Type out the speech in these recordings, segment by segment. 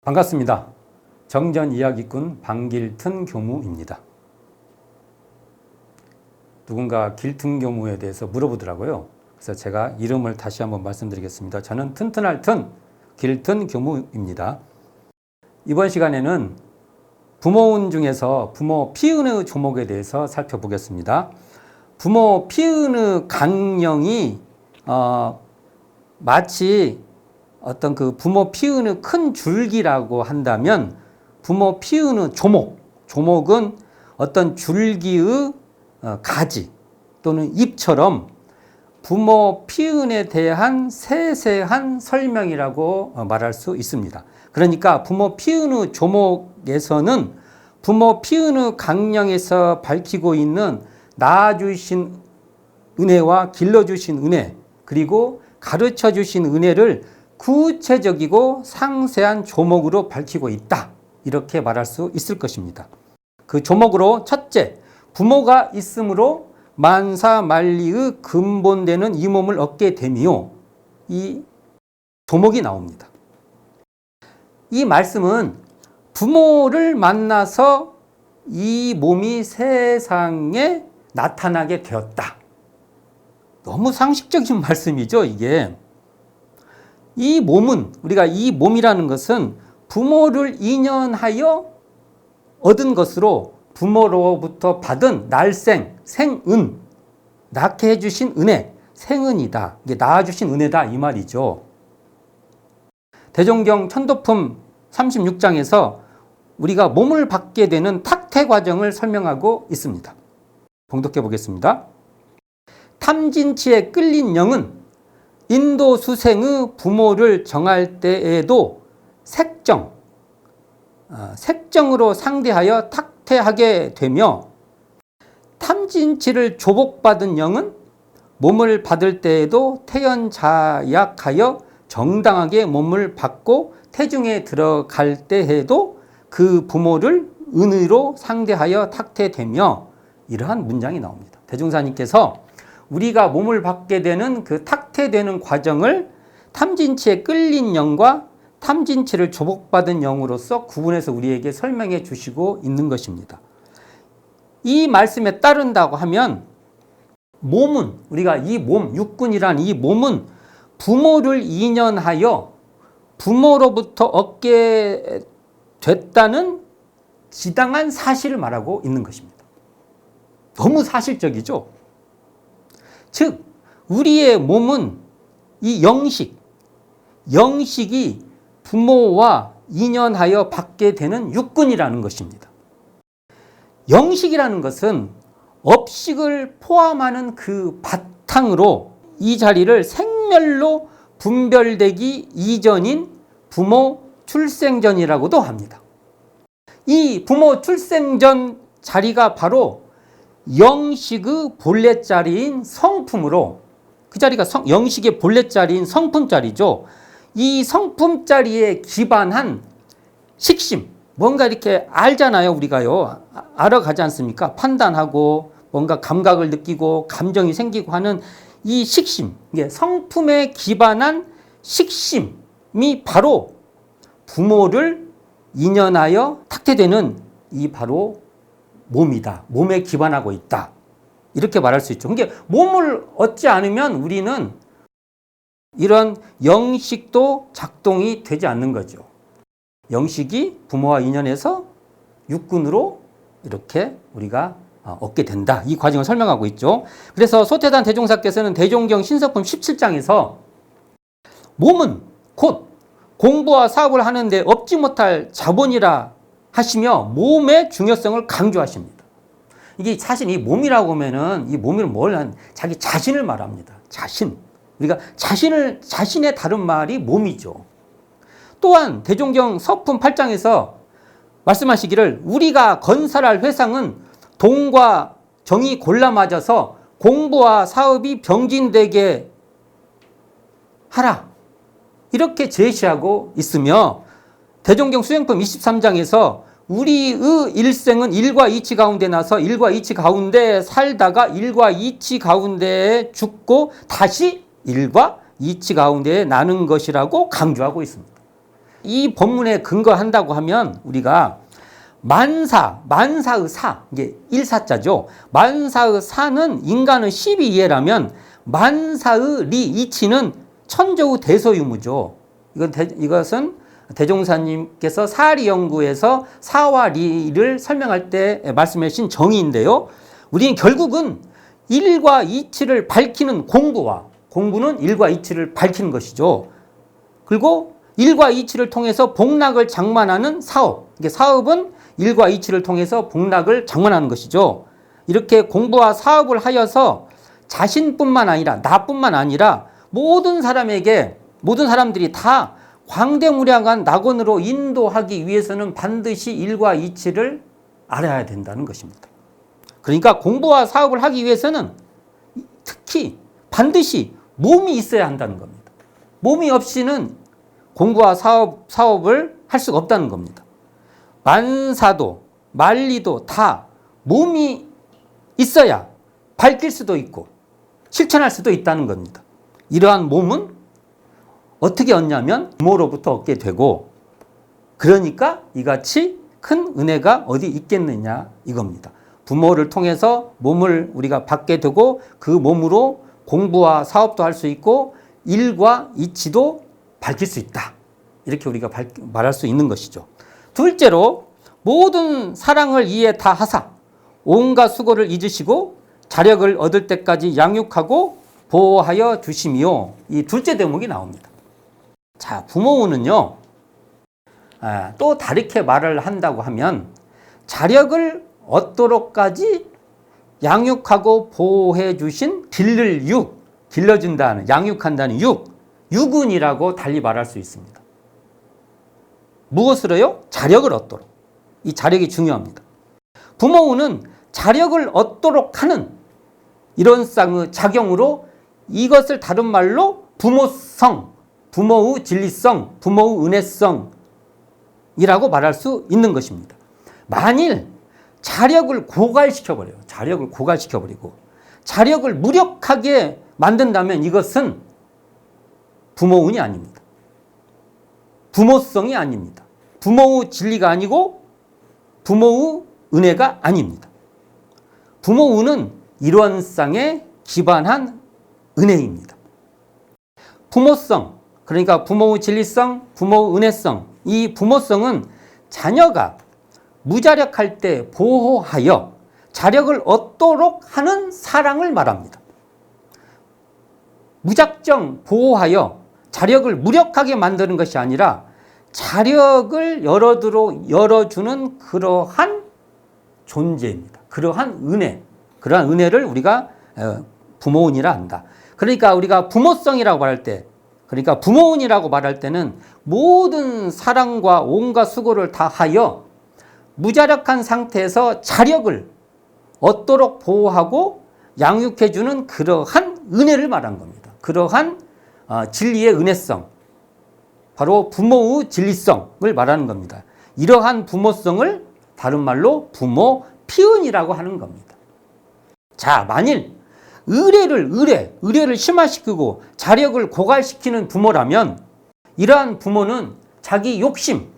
반갑습니다. 정전 이야기꾼 방길튼 교무입니다. 누군가 길튼 교무에 대해서 물어보더라고요. 그래서 제가 이름을 다시 한번 말씀드리겠습니다. 저는 튼튼할 튼 길튼 교무입니다. 이번 시간에는 부모운 중에서 부모 피은의 조목에 대해서 살펴보겠습니다. 부모 피은의 강령이 마치 어떤 그 부모 피은의 큰 줄기라고 한다면 부모 피은의 조목은 어떤 줄기의 가지 또는 잎처럼 부모 피은에 대한 세세한 설명이라고 말할 수 있습니다. 그러니까 부모 피은의 조목에서는 부모 피은의 강령에서 밝히고 있는 낳아주신 은혜와 길러주신 은혜 그리고 가르쳐주신 은혜를 구체적이고 상세한 조목으로 밝히고 있다. 이렇게 말할 수 있을 것입니다. 그 조목으로 첫째, 부모가 있으므로 만사만리의 근본되는 이 몸을 얻게 되며 이 조목이 나옵니다. 이 말씀은 부모를 만나서 이 몸이 세상에 나타나게 되었다. 너무 상식적인 말씀이죠, 이게. 이 몸은, 우리가 이 몸이라는 것은 부모를 인연하여 얻은 것으로 부모로부터 받은 날생, 생은, 낳게 해주신 은혜, 생은이다. 이게 낳아주신 은혜다. 이 말이죠. 대종경 천도품 36장에서 우리가 몸을 받게 되는 탁태 과정을 설명하고 있습니다. 봉독해 보겠습니다. 탐진치에 끌린 영은 인도 수생의 부모를 정할 때에도 색정으로 상대하여 탁태하게 되며 탐진치를 조복받은 영은 몸을 받을 때에도 태연자약하여 정당하게 몸을 받고 태중에 들어갈 때에도 그 부모를 은의로 상대하여 탁태되며 이러한 문장이 나옵니다. 대종사님께서 우리가 몸을 받게 되는 그 탁태되는 과정을 탐진치에 끌린 영과 탐진치를 조복받은 영으로서 구분해서 우리에게 설명해 주시고 있는 것입니다. 이 말씀에 따른다고 하면 몸은, 우리가 이 몸, 육군이란 이 몸은 부모를 인연하여 부모로부터 얻게 됐다는 지당한 사실을 말하고 있는 것입니다. 너무 사실적이죠? 즉, 우리의 몸은 이 영식이 부모와 인연하여 받게 되는 육군이라는 것입니다. 영식이라는 것은 업식을 포함하는 그 바탕으로 이 자리를 생멸로 분별되기 이전인 부모 출생전이라고도 합니다. 이 부모 출생전 자리가 바로 영식의 본래 자리인 성품으로, 그 자리가 영식의 본래 자리인 성품 자리죠. 이 성품 자리에 기반한 식심, 뭔가 이렇게 알잖아요, 우리가요. 알아가지 않습니까? 판단하고 뭔가 감각을 느끼고 감정이 생기고 하는 이 식심, 이게 성품에 기반한 식심이 바로 부모를 인연하여 탁태되는 이 바로 몸이다. 몸에 기반하고 있다. 이렇게 말할 수 있죠. 그러니까 몸을 얻지 않으면 우리는 이런 영식도 작동이 되지 않는 거죠. 영식이 부모와 인연해서 육군으로 이렇게 우리가 얻게 된다. 이 과정을 설명하고 있죠. 그래서 소태단 대종사께서는 대종경 신서품 17장에서 몸은 곧 공부와 사업을 하는데 얻지 못할 자본이라 하시며 몸의 중요성을 강조하십니다. 이게 사실 이 몸이라고 하면은 이 몸을 자기 자신을 말합니다. 자신. 우리가 자신의 다른 말이 몸이죠. 또한 대종경 서품 8장에서 말씀하시기를 우리가 건설할 회상은 동과 정이 골라맞아서 공부와 사업이 병진되게 하라. 이렇게 제시하고 있으며 대종경 수행품 23장에서 우리의 일생은 일과 이치 가운데 나서 일과 이치 가운데 살다가 일과 이치 가운데에 죽고 다시 일과 이치 가운데에 나는 것이라고 강조하고 있습니다. 이 본문에 근거한다고 하면 우리가 만사의 사, 이게 일사자죠. 만사의 사는 인간의 12예라면 만사의 리, 이치는 천조의 대소유무죠. 이것은 대종사님께서 사리 연구에서 사와 리를 설명할 때 말씀해 주신 정의인데요. 우리는 결국은 일과 이치를 밝히는 공부는 일과 이치를 밝히는 것이죠. 그리고 일과 이치를 통해서 복락을 장만하는 사업. 이게 사업은 일과 이치를 통해서 복락을 장만하는 것이죠. 이렇게 공부와 사업을 하여서 자신뿐만 아니라 나뿐만 아니라 모든 사람들이 다 광대무량한 낙원으로 인도하기 위해서는 반드시 일과 이치를 알아야 된다는 것입니다. 그러니까 공부와 사업을 하기 위해서는 특히 반드시 몸이 있어야 한다는 겁니다. 몸이 없이는 공부와 사업을 할 수가 없다는 겁니다. 만사도 만리도 다 몸이 있어야 밝힐 수도 있고 실천할 수도 있다는 겁니다. 이러한 몸은 어떻게 얻냐면 부모로부터 얻게 되고, 그러니까 이같이 큰 은혜가 어디 있겠느냐 이겁니다. 부모를 통해서 몸을 우리가 받게 되고 그 몸으로 공부와 사업도 할 수 있고 일과 이치도 밝힐 수 있다. 이렇게 우리가 말할 수 있는 것이죠. 둘째로 모든 사랑을 이에 다 하사 온갖 수고를 잊으시고 자력을 얻을 때까지 양육하고 보호하여 주심이요. 이 둘째 대목이 나옵니다. 자, 부모는요, 또 다르게 말을 한다고 하면 자력을 얻도록까지 양육하고 보호해 주신 길러준다는, 양육한다는 육은이라고 달리 말할 수 있습니다. 무엇으로요? 자력을 얻도록. 이 자력이 중요합니다. 부모는 자력을 얻도록 하는 이런 쌍의 작용으로 이것을 다른 말로 부모성, 부모의 진리성, 부모의 은혜성이라고 말할 수 있는 것입니다. 만일 자력을 고갈시켜버리고 자력을 무력하게 만든다면 이것은 부모운이 아닙니다. 부모성이 아닙니다. 부모의 진리가 아니고 부모의 은혜가 아닙니다. 부모운은 이러한 쌍에 기반한 은혜입니다. 부모성, 그러니까 부모의 진리성, 부모의 은혜성, 이 부모성은 자녀가 무자력할 때 보호하여 자력을 얻도록 하는 사랑을 말합니다. 무작정 보호하여 자력을 무력하게 만드는 것이 아니라 자력을 열어주는 그러한 존재입니다. 그러한 은혜를 우리가 부모운이라 한다. 그러니까 우리가 부모성이라고 말할 때, 그러니까 부모운이라고 말할 때는 모든 사랑과 온갖 수고를 다하여 무자력한 상태에서 자력을 얻도록 보호하고 양육해주는 그러한 은혜를 말한 겁니다. 그러한 진리의 은혜성, 바로 부모의 진리성을 말하는 겁니다. 이러한 부모성을 다른 말로 부모 피은이라고 하는 겁니다. 자, 만일 의례를 심화시키고 자력을 고갈시키는 부모라면 이러한 부모는 자기 욕심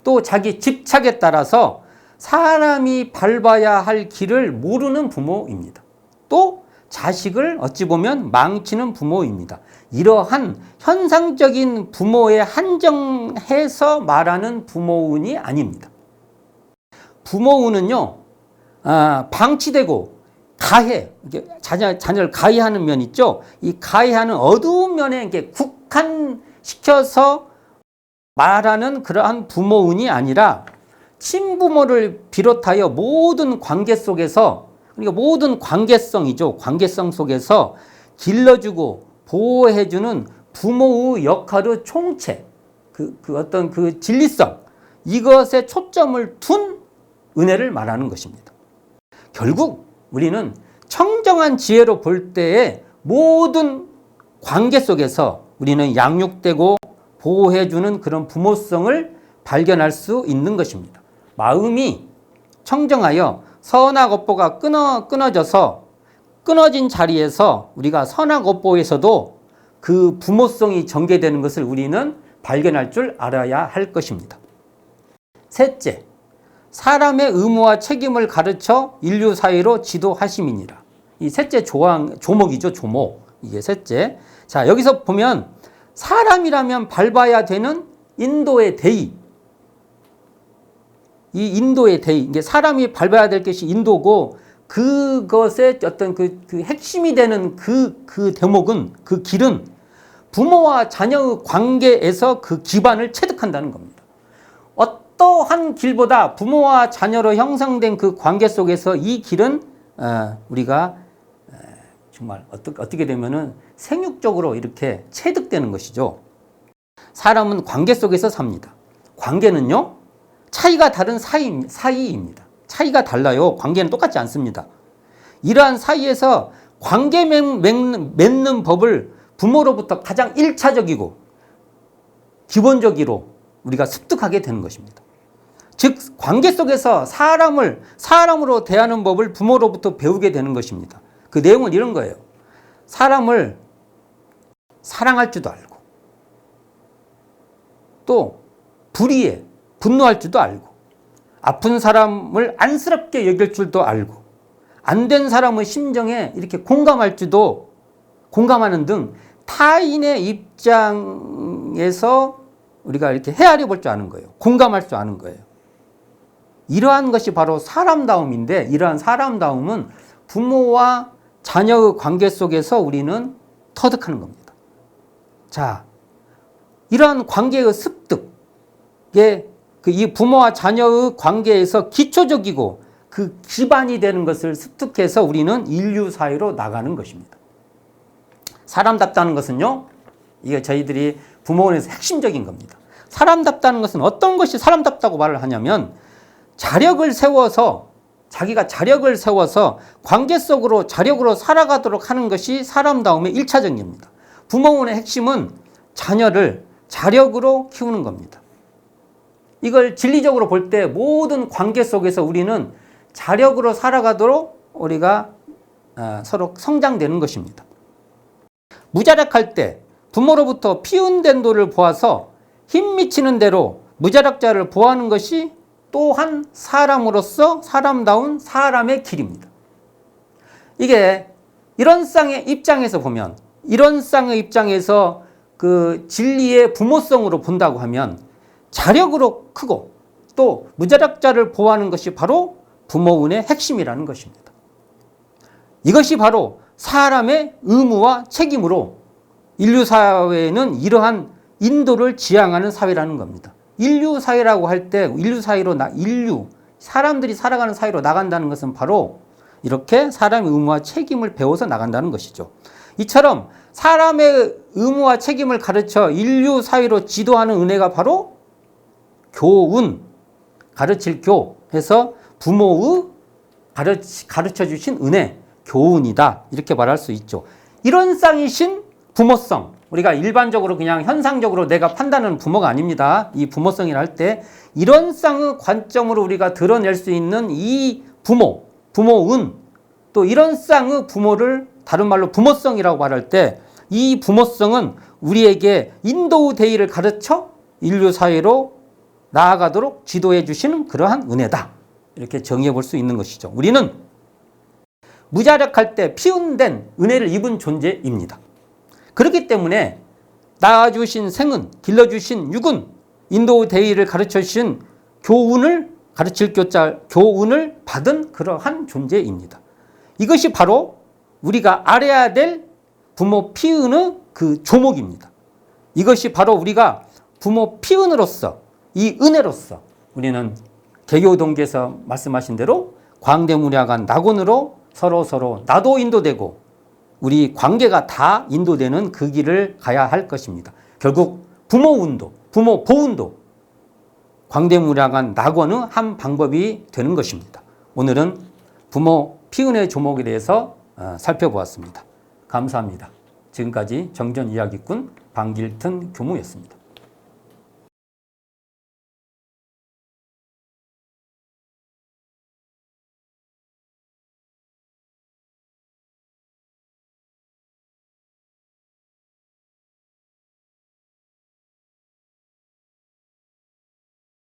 또 자기 집착에 따라서 사람이 밟아야 할 길을 모르는 부모입니다. 또 자식을 어찌 보면 망치는 부모입니다. 이러한 현상적인 부모에 한정해서 말하는 부모운이 아닙니다. 부모운은요, 방치되고 가해, 자녀를 가해하는 면 있죠. 이 가해하는 어두운 면에 이렇게 국한시켜서 말하는 그러한 부모운이 아니라 친부모를 비롯하여 모든 관계 속에서, 그러니까 모든 관계성이죠. 관계성 속에서 길러주고 보호해주는 부모의 역할의 총체, 어떤 그 진리성, 이것에 초점을 둔 은혜를 말하는 것입니다. 결국 우리는 청정한 지혜로 볼 때에 모든 관계 속에서 우리는 양육되고 보호해주는 그런 부모성을 발견할 수 있는 것입니다. 마음이 청정하여 선악업보가 끊어져서 끊어진 자리에서 우리가 선악업보에서도 그 부모성이 전개되는 것을 우리는 발견할 줄 알아야 할 것입니다. 셋째, 사람의 의무와 책임을 가르쳐 인류 사회로 지도하심이니라. 이 셋째 조목이죠, 조목. 이게 셋째. 자, 여기서 보면 사람이라면 밟아야 되는 인도의 대의. 이 인도의 대의. 이게 사람이 밟아야 될 것이 인도고 그것의 어떤 그 핵심이 되는 그 대목은, 그 길은 부모와 자녀의 관계에서 그 기반을 체득한다는 겁니다. 어떠한 길보다 부모와 자녀로 형성된 그 관계 속에서 이 길은 우리가 정말 어떻게 되면은 생육적으로 이렇게 체득되는 것이죠. 사람은 관계 속에서 삽니다. 관계는요, 차이가 다른 사이입니다. 차이가 달라요. 관계는 똑같지 않습니다. 이러한 사이에서 관계 맺는 법을 부모로부터 가장 1차적이고 기본적으로 우리가 습득하게 되는 것입니다. 즉, 관계 속에서 사람으로 대하는 법을 부모로부터 배우게 되는 것입니다. 그 내용은 이런 거예요. 사람을 사랑할 줄도 알고, 또 불의에 분노할 줄도 알고, 아픈 사람을 안쓰럽게 여길 줄도 알고, 안 된 사람의 심정에 이렇게 공감하는 등 타인의 입장에서 우리가 이렇게 헤아려 볼 줄 아는 거예요. 공감할 줄 아는 거예요. 이러한 것이 바로 사람다움인데, 이러한 사람다움은 부모와 자녀의 관계 속에서 우리는 터득하는 겁니다. 자, 이러한 관계의 습득에 이 부모와 자녀의 관계에서 기초적이고 그 기반이 되는 것을 습득해서 우리는 인류 사회로 나가는 것입니다. 사람답다는 것은요, 이게 저희들이 부모원에서 핵심적인 겁니다. 사람답다는 것은 어떤 것이 사람답다고 말을 하냐면 자기가 자력을 세워서 관계 속으로 자력으로 살아가도록 하는 것이 사람다움의 1차적입니다. 부모원의 핵심은 자녀를 자력으로 키우는 겁니다. 이걸 진리적으로 볼 때 모든 관계 속에서 우리는 자력으로 살아가도록 우리가 서로 성장되는 것입니다. 무자력할 때 부모로부터 피운된 돌을 보아서 힘 미치는 대로 무자력자를 보호하는 것이 또한 사람으로서 사람다운 사람의 길입니다. 이게 이런 쌍의 입장에서 보면, 이런 쌍의 입장에서 그 진리의 부모성으로 본다고 하면 자력으로 크고 또 무자력자를 보호하는 것이 바로 부모운의 핵심이라는 것입니다. 이것이 바로 사람의 의무와 책임으로 인류 사회는 이러한 인도를 지향하는 사회라는 겁니다. 인류 사회라고 할 때 사람들이 살아가는 사회로 나간다는 것은 바로 이렇게 사람의 의무와 책임을 배워서 나간다는 것이죠. 이처럼 사람의 의무와 책임을 가르쳐 인류 사회로 지도하는 은혜가 바로 교훈, 가르칠 교 해서 부모의 가르쳐 주신 은혜, 교훈이다. 이렇게 말할 수 있죠. 이런 쌍이신 부모성, 우리가 일반적으로 그냥 현상적으로 내가 판단하는 부모가 아닙니다. 이 부모성이라 할 때 이런 쌍의 관점으로 우리가 드러낼 수 있는 이 부모운, 또 이런 쌍의 부모를 다른 말로 부모성이라고 말할 때 이 부모성은 우리에게 인도의 대의를 가르쳐 인류 사회로 나아가도록 지도해 주시는 그러한 은혜다. 이렇게 정의해 볼 수 있는 것이죠. 우리는 무자력할 때 피운된 은혜를 입은 존재입니다. 그렇기 때문에 낳아주신 생은, 길러주신 육은, 인도의 대의를 가르쳐 주신 교훈을 교훈을 받은 그러한 존재입니다. 이것이 바로 우리가 알아야 될 부모 피은의 그 조목입니다. 이것이 바로 우리가 부모 피은으로서, 이 은혜로서 우리는 개교 동기에서 말씀하신 대로 광대무량한 낙원으로 서로 나도 인도되고 우리 관계가 다 인도되는 그 길을 가야 할 것입니다. 결국 부모운도, 부모 보운도 광대무량한 낙원의 한 방법이 되는 것입니다. 오늘은 부모 피은의 조목에 대해서 살펴보았습니다. 감사합니다. 지금까지 정전이야기꾼 방길튼 교무였습니다.